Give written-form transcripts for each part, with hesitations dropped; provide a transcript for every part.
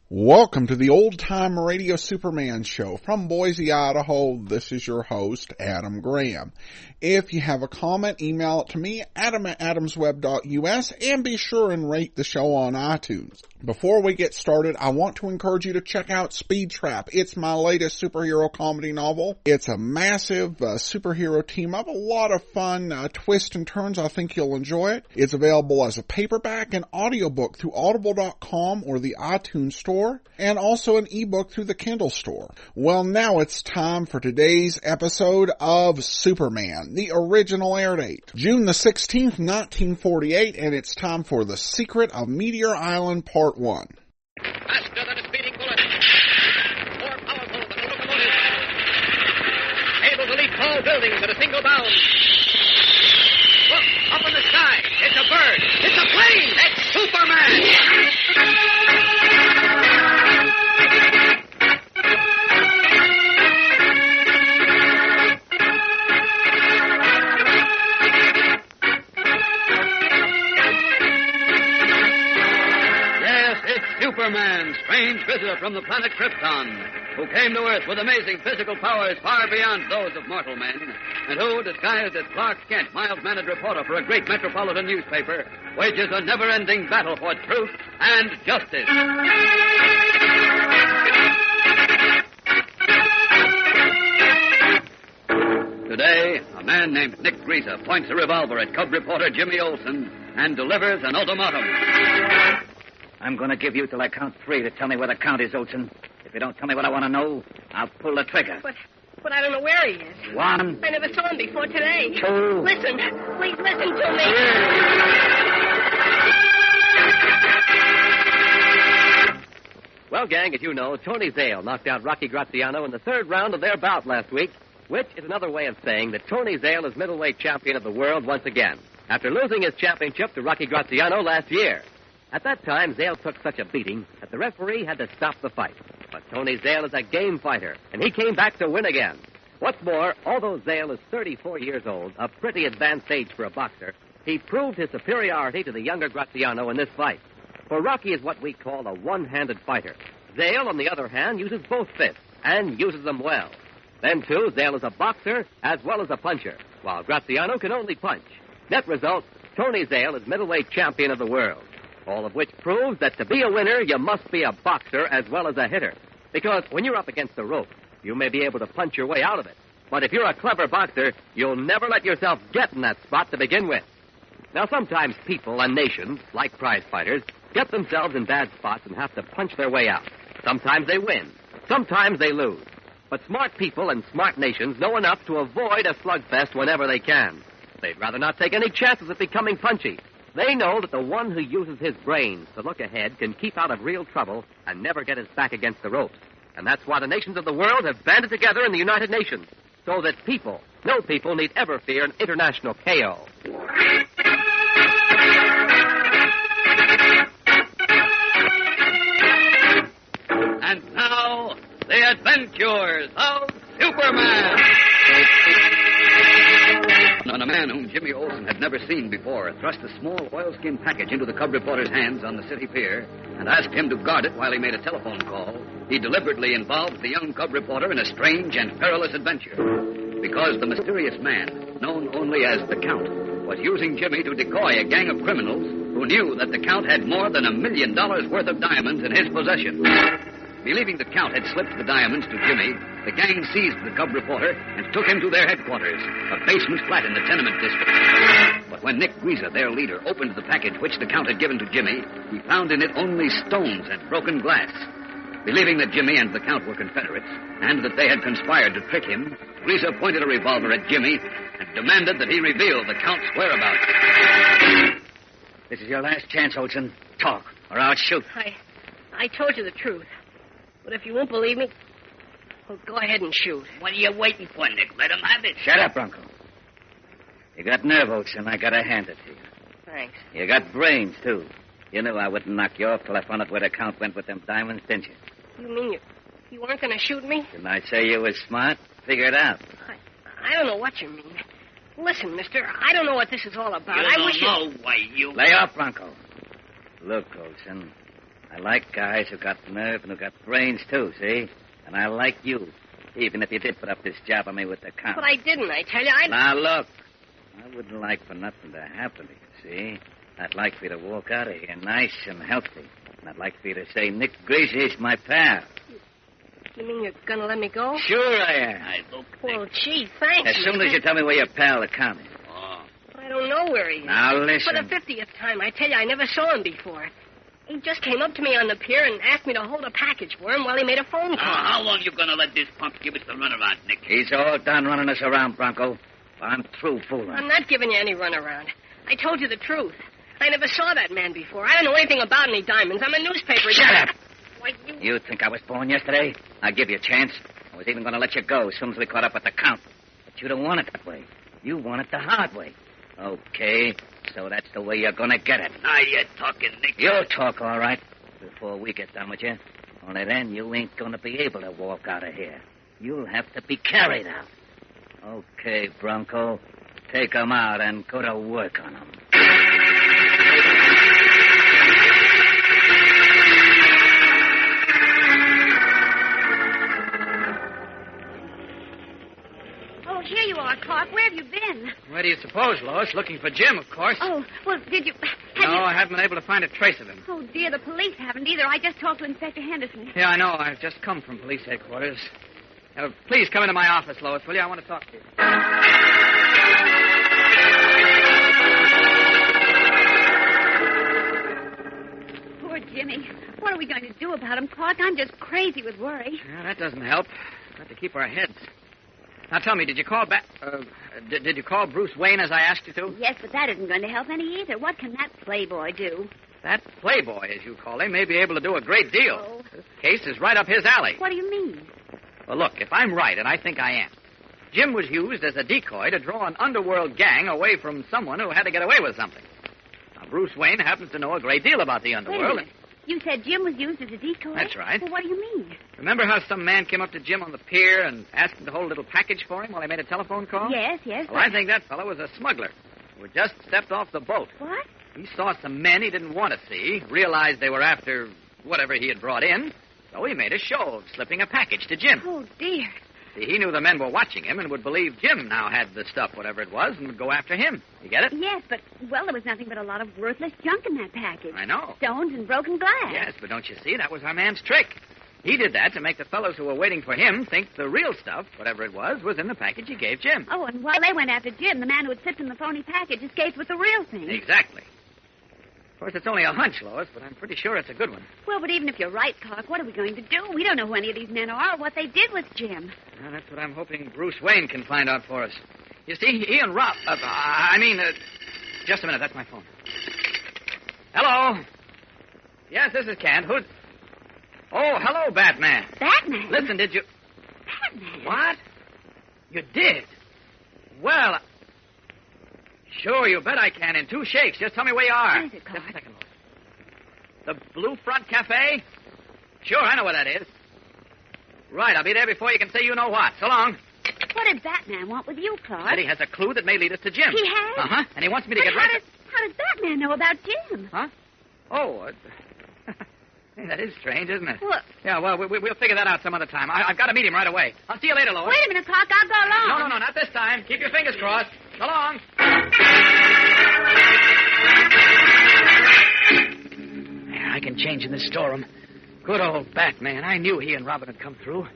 Welcome to the Old Time Radio Superman Show from Boise, Idaho. This is your host, Adam Graham. If you have a comment, email it to me, adam@adamsweb.us, and be sure and rate the show on iTunes. Before we get started, I want to encourage you to check out Speed Trap. It's my latest superhero comedy novel. It's a massive superhero team-up, a lot of fun twists and turns. I think you'll enjoy it. It's available as a paperback and audiobook through audible.com or the iTunes Store, and also an ebook through the Kindle Store. Well, now it's time for today's episode of Superman, the original air date, June the 16th, 1948, and it's time for The Secret of Meteor Island Part 1. Faster than a speeding bullet. More powerful than a locomotive. Able to leap tall buildings at a single bound. Look, up in the sky. It's a bird. It's a plane. It's Superman. Superman, strange visitor from the planet Krypton, who came to Earth with amazing physical powers far beyond those of mortal men, and who, disguised as Clark Kent, mild-mannered reporter for a great metropolitan newspaper, wages a never-ending battle for truth and justice. Today, a man named Nick Greaser points a revolver at cub reporter Jimmy Olsen and delivers an ultimatum. I'm going to give you till I count 3 to tell me where the count is, Olsen. If you don't tell me what I want to know, I'll pull the trigger. But I don't know where he is. 1. I never saw him before today. 2. Listen. Please listen to me. Well, gang, as you know, Tony Zale knocked out Rocky Graziano in the third round of their bout last week, which is another way of saying that Tony Zale is middleweight champion of the world once again, after losing his championship to Rocky Graziano last year. At that time, Zale took such a beating that the referee had to stop the fight. But Tony Zale is a game fighter, and he came back to win again. What's more, although Zale is 34 years old, a pretty advanced age for a boxer, he proved his superiority to the younger Graziano in this fight. For Rocky is what we call a one-handed fighter. Zale, on the other hand, uses both fists, and uses them well. Then, too, Zale is a boxer as well as a puncher, while Graziano can only punch. Net result, Tony Zale is middleweight champion of the world. All of which proves that to be a winner, you must be a boxer as well as a hitter. Because when you're up against the rope, you may be able to punch your way out of it. But if you're a clever boxer, you'll never let yourself get in that spot to begin with. Now, sometimes people and nations, like prize fighters, get themselves in bad spots and have to punch their way out. Sometimes they win. Sometimes they lose. But smart people and smart nations know enough to avoid a slugfest whenever they can. They'd rather not take any chances at becoming punchy. They know that the one who uses his brains to look ahead can keep out of real trouble and never get his back against the ropes. And that's why the nations of the world have banded together in the United Nations, so that no people need ever fear an international KO. And now, the adventures of Superman. And a man whom Jimmy Olsen had never seen before thrust a small oilskin package into the cub reporter's hands on the city pier and asked him to guard it while he made a telephone call. He deliberately involved the young cub reporter in a strange and perilous adventure, because the mysterious man, known only as the Count, was using Jimmy to decoy a gang of criminals who knew that the Count had more than $1 million worth of diamonds in his possession. Believing the Count had slipped the diamonds to Jimmy, the gang seized the cub reporter and took him to their headquarters, a basement flat in the tenement district. But when Nick Greaser, their leader, opened the package which the Count had given to Jimmy, he found in it only stones and broken glass. Believing that Jimmy and the Count were Confederates, and that they had conspired to trick him, Greaser pointed a revolver at Jimmy and demanded that he reveal the Count's whereabouts. This is your last chance, Olsen. Talk, or I'll shoot. I told you the truth. But if you won't believe me, well, go ahead and shoot. What are you waiting for, Nick? Let him have it. Shut up, Bronco. You got nerve, Olsen. I gotta hand it to you. Thanks. You got brains, too. You knew I wouldn't knock you off till I found out where the Count went with them diamonds, didn't you? You mean you weren't going to shoot me? Didn't I say you was smart? Figure it out. I don't know what you mean. Listen, mister, I don't know what this is all about. You don't know why you... Lay off, Bronco. Look, Olsen, I like guys who got nerve and who got brains, too, see? And I like you, even if you did put up this job on me with the count. But I didn't, I tell you. Now, look, I wouldn't like for nothing to happen to you, see? I'd like for you to walk out of here nice and healthy. And I'd like for you to say, Nick Gracie's my pal. You mean you're going to let me go? Sure I am. I look. Well, gee, thanks. As soon as you tell me where your pal, the count is. Oh. I don't know where he is. Now, listen. For the 50th time, I tell you, I never saw him before. He just came up to me on the pier and asked me to hold a package for him while he made a phone call. Now, how long you going to let this punk give us the runaround, Nick? He's all done running us around, Bronco. I'm through fooling. I'm not giving you any runaround. I told you the truth. I never saw that man before. I don't know anything about any diamonds. I'm a newspaper. Shut up. Why, You think I was born yesterday? I'll give you a chance. I was even going to let you go as soon as we caught up with the count. But you don't want it that way. You want it the hard way. Okay, so that's the way you're going to get it. Now you're talking, Nick. You'll talk, all right, before we get done with you. Only then you ain't going to be able to walk out of here. You'll have to be carried out. Okay, Bronco, take 'em out and go to work on 'em. Oh, here you are, Clark. Where have you been? Where do you suppose, Lois? Looking for Jim, of course. Oh, well, did you... I haven't been able to find a trace of him. Oh, dear, the police haven't either. I just talked to Inspector Henderson. Yeah, I know. I've just come from police headquarters. Please come into my office, Lois, will you? I want to talk to you. Poor Jimmy. What are we going to do about him, Clark? I'm just crazy with worry. Yeah, that doesn't help. We've got to keep our heads. Now, tell me, did you call back... did you call Bruce Wayne as I asked you to? Yes, but that isn't going to help any either. What can that playboy do? That playboy, as you call him, may be able to do a great deal. Oh. This case is right up his alley. What do you mean? Well, look, if I'm right, and I think I am, Jim was used as a decoy to draw an underworld gang away from someone who had to get away with something. Now, Bruce Wayne happens to know a great deal about the Wait a underworld. minute. You said Jim was used as a decoy? That's right. Well, what do you mean? Remember how some man came up to Jim on the pier and asked him to hold a little package for him while he made a telephone call? Yes. Well, I think that fellow was a smuggler who had just stepped off the boat. What? He saw some men he didn't want to see, realized they were after whatever he had brought in, so he made a show of slipping a package to Jim. Oh, dear. See, he knew the men were watching him and would believe Jim now had the stuff, whatever it was, and would go after him. You get it? Yes, but, well, there was nothing but a lot of worthless junk in that package. I know. Stones and broken glass. Yes, but don't you see? That was our man's trick. He did that to make the fellows who were waiting for him think the real stuff, whatever it was in the package he gave Jim. Oh, and while they went after Jim, the man who had slipped in the phony package escaped with the real thing. Exactly. Of course, it's only a hunch, Lois, but I'm pretty sure it's a good one. Well, but even if you're right, Clark, what are we going to do? We don't know who any of these men are or what they did with Jim. Well, that's what I'm hoping Bruce Wayne can find out for us. You see, he and Rob... just a minute, that's my phone. Hello? Yes, this is Kent. Who's... Oh, hello, Batman. Batman? Listen, did you... Batman? What? You did? Well... Sure, you bet I can. In 2 shakes. Just tell me where you are. What is it, Clark? Just a second, Lois. The Blue Front Cafe? Sure, I know where that is. Right, I'll be there before you can say you know what. So long. What did Batman want with you, Clark? Said he has a clue that may lead us to Jim. He has? Uh-huh. And he wants me to But get right... how does Batman know about Jim? Huh? Oh, hey, that is strange, isn't it? What? Yeah, well, we'll figure that out some other time. I've got to meet him right away. I'll see you later, Lois. Wait a minute, Clark. I'll go along. No, not this time. Keep your fingers crossed. So long. Yeah, I can change in this storeroom. Good old Batman. I knew he and Robin had come through.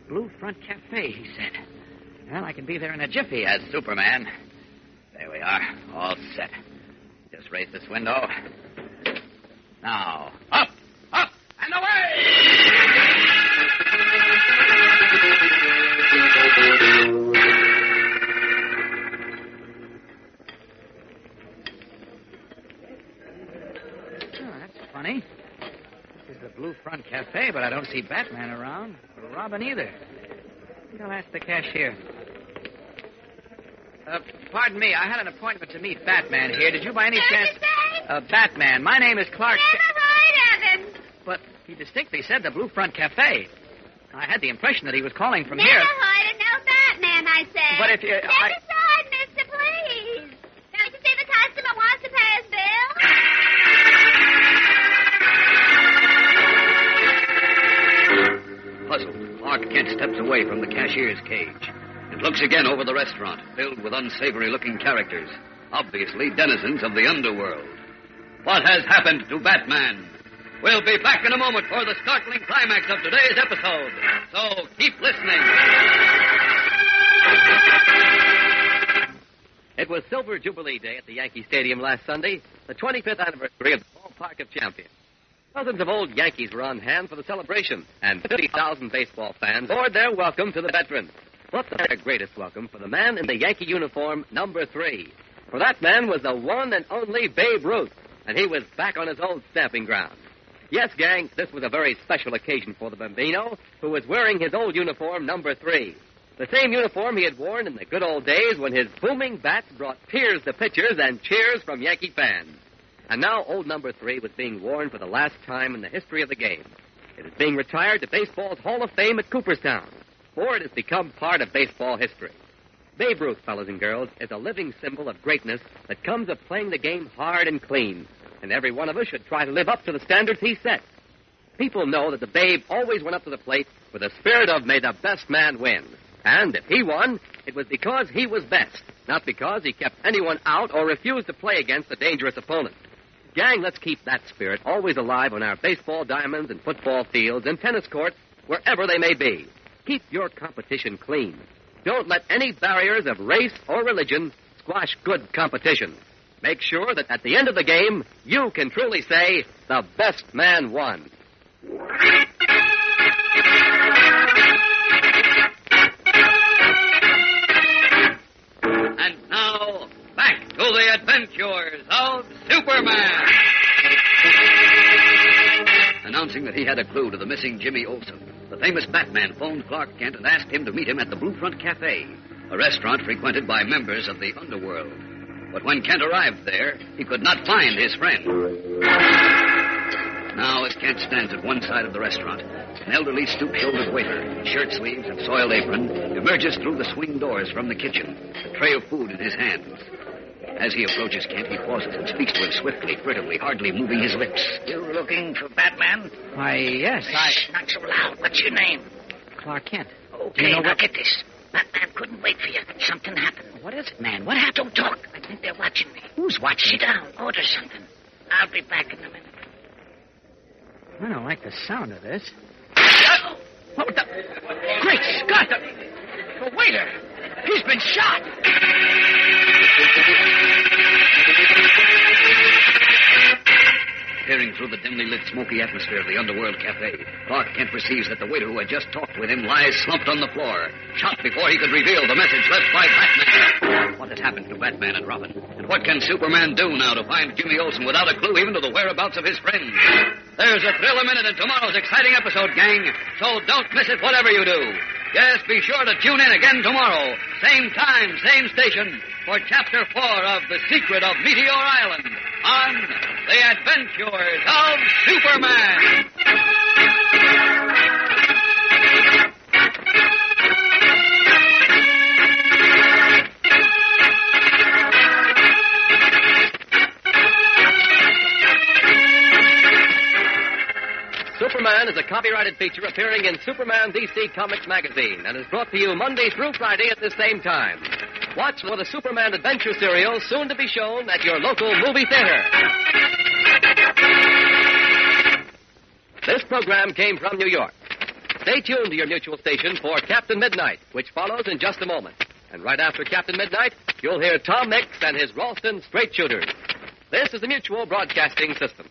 Blue Front Cafe, he said. Well, I can be there in a jiffy as Superman. There we are, all set. Just raise this window. Now, up, and away! Oh, that's funny. This is the Blue Front Cafe, but I don't see Batman around, or Robin either. I think I'll ask the cashier. Pardon me, I had an appointment to meet Batman here. Did you by any chance... Batman, my name is Clark... Never mind, Evan. But he distinctly said the Blue Front Cafe. I had the impression that he was calling from Never here. heard of no Batman, I said. But if you... Step aside, mister, please. Don't you see the customer wants to pay his bill? Clark Kent steps away from the cashier's cage and looks again over the restaurant, filled with unsavory-looking characters, obviously denizens of the underworld. What has happened to Batman? We'll be back in a moment for the startling climax of today's episode. So keep listening. It was Silver Jubilee Day at the Yankee Stadium last Sunday, the 25th anniversary of the Ballpark of Champions. Dozens of old Yankees were on hand for the celebration, and 50,000 baseball fans poured their welcome to the veterans. But their greatest welcome for the man in the Yankee uniform, number 3. For that man was the one and only Babe Ruth, and he was back on his old stamping ground. Yes, gang, this was a very special occasion for the Bambino, who was wearing his old uniform, number 3. The same uniform he had worn in the good old days when his booming bats brought tears to pitchers and cheers from Yankee fans. And now old number 3 was being worn for the last time in the history of the game. It is being retired to baseball's Hall of Fame at Cooperstown, for it has become part of baseball history. Babe Ruth, fellas and girls, is a living symbol of greatness that comes of playing the game hard and clean, and every one of us should try to live up to the standards he set. People know that the Babe always went up to the plate with a spirit of may the best man win. And if he won, it was because he was best, not because he kept anyone out or refused to play against a dangerous opponent. Gang, let's keep that spirit always alive on our baseball diamonds and football fields and tennis courts, wherever they may be. Keep your competition clean. Don't let any barriers of race or religion squash good competition. Make sure that at the end of the game, you can truly say, the best man won. And now, back to the adventures of Superman. Announcing that he had a clue to the missing Jimmy Olsen, the famous Batman phoned Clark Kent and asked him to meet him at the Blue Front Cafe, a restaurant frequented by members of the underworld. But when Kent arrived there, he could not find his friend. Now, as Kent stands at one side of the restaurant, an elderly stoop-shouldered waiter, in shirt sleeves and soiled apron, emerges through the swing doors from the kitchen, a tray of food in his hands. As he approaches Kent, he pauses and speaks to him swiftly, furtively, hardly moving his lips. You looking for Batman? Why, yes, Shh, not so loud. What's your name? Clark Kent. Okay, now get this. Batman couldn't wait for you. Something happened. What is it, man? What happened? Don't talk. I think they're watching me. Who's watching? Sit down. Order something. I'll be back in a minute. I don't like the sound of this. Oh! What the... Great Scott! The waiter! He's been shot! Peering through the dimly lit, smoky atmosphere of the underworld cafe, Clark Kent perceives that the waiter who had just talked with him lies slumped on the floor, shot before he could reveal the message left by Batman. What has happened to Batman and Robin? And what can Superman do now to find Jimmy Olsen without a clue even to the whereabouts of his friends? There's a thrill a minute in tomorrow's exciting episode, gang, so don't miss it whatever you do. Yes, be sure to tune in again tomorrow, same time, same station, for Chapter 4 of The Secret of Meteor Island on The Adventures of Superman. Superman is a copyrighted feature appearing in Superman DC Comics magazine and is brought to you Monday through Friday at the same time. Watch for the Superman Adventure serial soon to be shown at your local movie theater. This program came from New York. Stay tuned to your mutual station for Captain Midnight, which follows in just a moment. And right after Captain Midnight, you'll hear Tom Mix and his Ralston Straight Shooters. This is the Mutual Broadcasting System.